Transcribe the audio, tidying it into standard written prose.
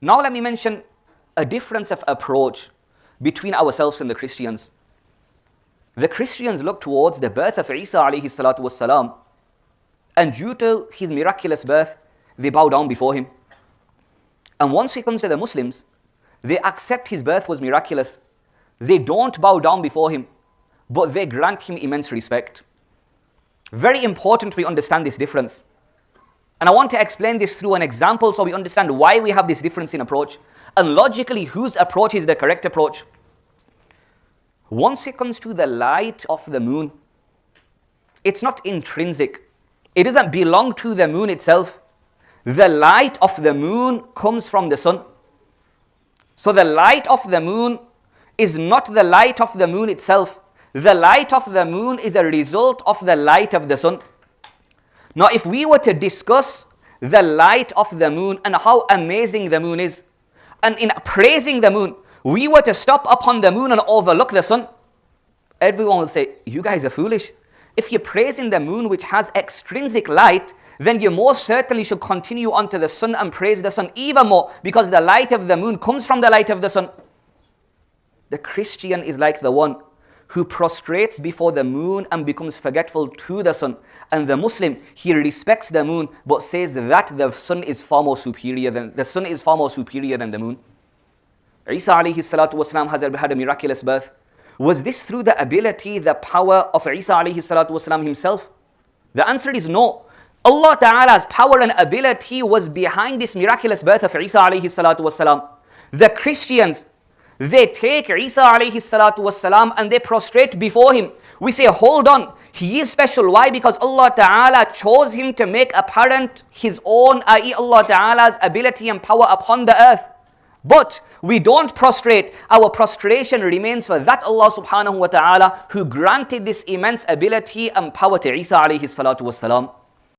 Now let me mention a difference of approach between ourselves and the Christians. The Christians look towards the birth of Isa alayhi salatu wassalam, and due to his miraculous birth, they bow down before him. And once it comes to the Muslims, they accept his birth was miraculous. They don't bow down before him, but they grant him immense respect. Very important we understand this difference. And I want to explain this through an example so we understand why we have this difference in approach, and logically whose approach is the correct approach. Once it comes to the light of the moon, it's not intrinsic. It doesn't belong to the moon itself. The light of the moon comes from the sun. So the light of the moon is not the light of the moon itself. The light of the moon is a result of the light of the sun. Now, if we were to discuss the light of the moon and how amazing the moon is, and in praising the moon, we were to stop upon the moon and overlook the sun, everyone will say, you guys are foolish. If you're praising the moon which has extrinsic light, then you most certainly should continue onto the sun and praise the sun even more, because the light of the moon comes from the light of the sun. The Christian is like the one who prostrates before the moon and becomes forgetful to the sun. And the Muslim, he respects the moon, but says that the sun is far more superior than the moon. Isa alayhi salatu wasalam has had a miraculous birth. Was this through the ability, the power of Isa alayhi salatu wasalam himself? The answer is no. Allah Ta'ala's power and ability was behind this miraculous birth of Isa alayhi salatu wasalam. The Christians, they take Isa alayhi salatu wasalam and they prostrate before him. We say, hold on, he is special. Why? Because Allah Ta'ala chose him to make apparent his own, i.e. Allah Ta'ala's ability and power upon the earth. But we don't prostrate. Our prostration remains for that Allah subhanahu wa ta'ala who granted this immense ability and power to Isa alayhi salatu wasalam.